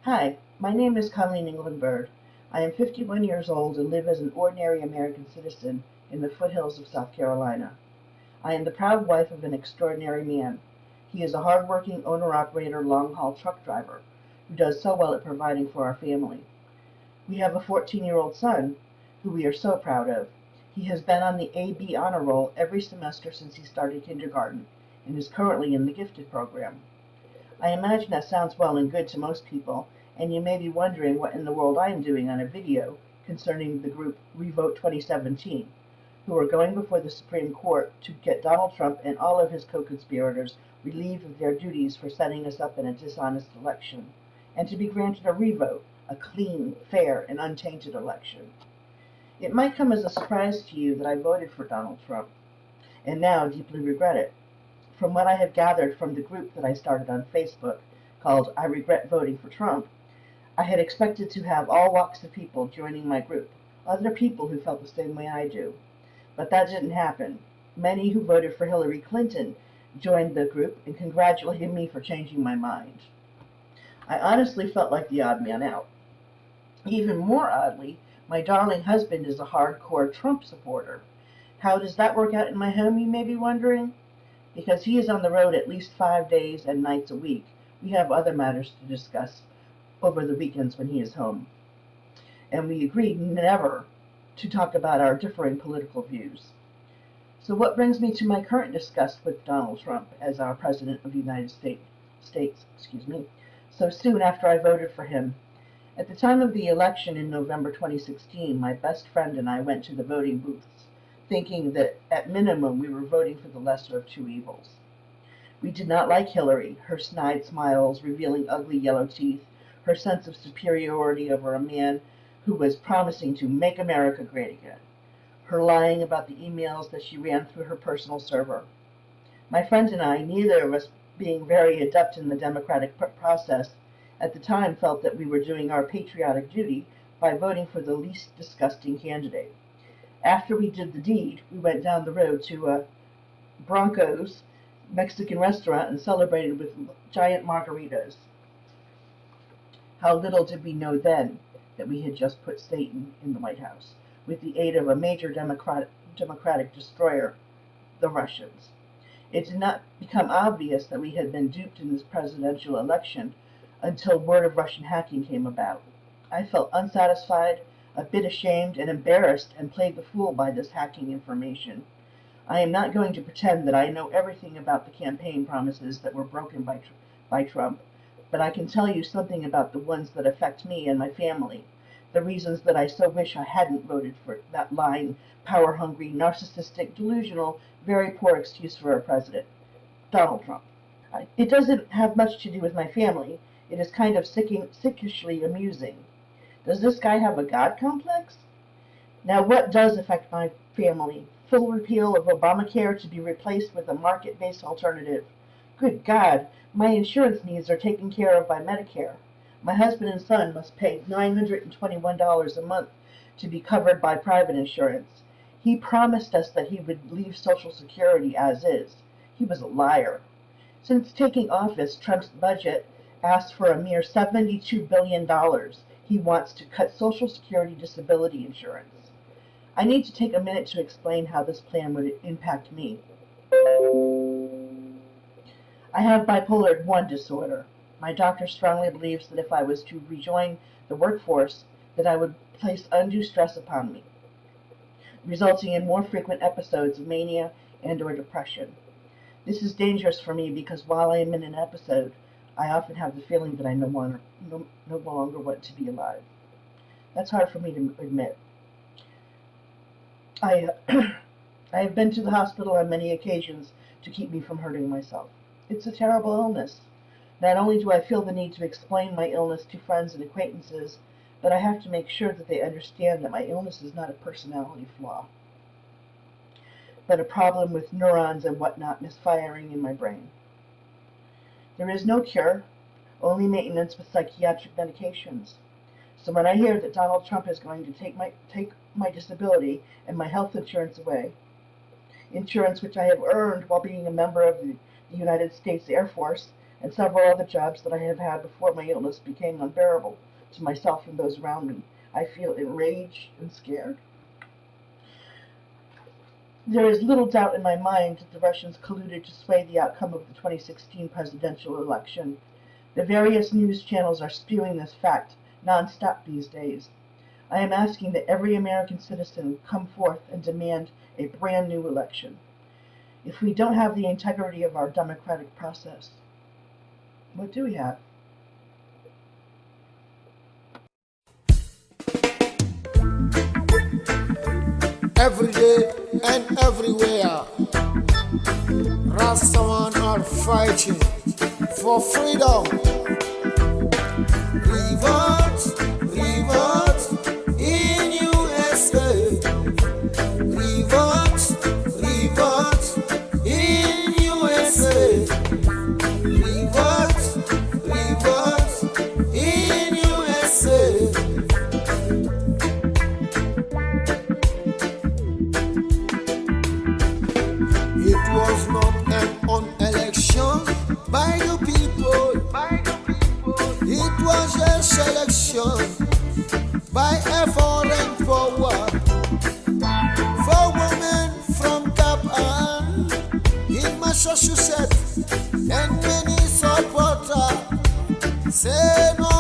Hi, my name is Colleen England Bird. I am 51 years old and live as an ordinary American citizen in the foothills of South Carolina. I am the proud wife of an extraordinary man. He is a hard-working owner-operator long-haul truck driver who does so well at providing for our family. We have a 14-year-old son who we are so proud of. He has been on the AB honor roll every semester since he started kindergarten and is currently in the gifted program. I imagine that sounds well and good to most people, and you may be wondering what in the world I am doing on a video concerning the group ReVote 2017, who are going before the Supreme Court to get Donald Trump and all of his co-conspirators relieved of their duties for setting us up in a dishonest election, and to be granted a revote, a clean, fair, and untainted election. It might come as a surprise to you that I voted for Donald Trump, and now deeply regret it. From what I have gathered from the group that I started on Facebook, called I Regret Voting for Trump, I had expected to have all walks of people joining my group, other people who felt the same way I do. But that didn't happen. Many who voted for Hillary Clinton joined the group and congratulated me for changing my mind. I honestly felt like the odd man out. Even more oddly, my darling husband is a hardcore Trump supporter. How does that work out in my home, you may be wondering? Because he is on the road at least 5 days and nights a week, we have other matters to discuss over the weekends when he is home. And we agreed never to talk about our differing political views. So what brings me to my current disgust with Donald Trump as our President of the United States, so soon after I voted for him. At the time of the election in November 2016, my best friend and I went to the voting booths, thinking that at minimum we were voting for the lesser of two evils. We did not like Hillary, her snide smiles revealing ugly yellow teeth, her sense of superiority over a man who was promising to make America great again, her lying about the emails that she ran through her personal server. My friend and I, neither of us being very adept in the democratic process, at the time felt that we were doing our patriotic duty by voting for the least disgusting candidate. After we did the deed, we went down the road to a Bronco's Mexican restaurant and celebrated with giant margaritas. How little did we know then that we had just put Satan in the White House, with the aid of a major democratic destroyer, the Russians. It did not become obvious that we had been duped in this presidential election until word of Russian hacking came about. I felt unsatisfied, a bit ashamed and embarrassed, and played the fool by this hacking information. I am not going to pretend that I know everything about the campaign promises that were broken by Trump, but I can tell you something about the ones that affect me and my family, the reasons that I so wish I hadn't voted for that lying, power-hungry, narcissistic, delusional, very poor excuse for a president, Donald Trump. It doesn't have much to do with my family. It is kind of sickishly amusing. Does this guy have a God complex? Now, what does affect my family? Full repeal of Obamacare to be replaced with a market-based alternative. Good God, my insurance needs are taken care of by Medicare. My husband and son must pay $921 a month to be covered by private insurance. He promised us that he would leave Social Security as is. He was a liar. Since taking office, Trump's budget asked for a mere $72 billion. He wants to cut Social Security disability insurance. I need to take a minute to explain how this plan would impact me. I have bipolar 1 disorder. My doctor strongly believes that if I was to rejoin the workforce, that I would place undue stress upon me, resulting in more frequent episodes of mania and/or depression. This is dangerous for me because while I am in an episode, I often have the feeling that I no longer want to be alive. That's hard for me to admit. I have been to the hospital on many occasions to keep me from hurting myself. It's a terrible illness. Not only do I feel the need to explain my illness to friends and acquaintances, but I have to make sure that they understand that my illness is not a personality flaw, but a problem with neurons and whatnot misfiring in my brain. There is no cure, only maintenance with psychiatric medications. So when I hear that Donald Trump is going to take my disability and my health insurance away, insurance which I have earned while being a member of the United States Air Force, and several other jobs that I have had before my illness became unbearable to myself and those around me. I feel enraged and scared. There is little doubt in my mind that the Russians colluded to sway the outcome of the 2016 presidential election. The various news channels are spewing this fact nonstop these days. I am asking that every American citizen come forth and demand a brand new election. If we don't have the integrity of our democratic process, what do we have? Every day and everywhere, Rastaman are fighting for freedom. Revolt, revolt in USA. Revolt, revolt in USA. Revolt, revolt in USA. It was not an election by the people. It was a selection by a foreign power. For women from Japan in Massachusetts and many supporters say no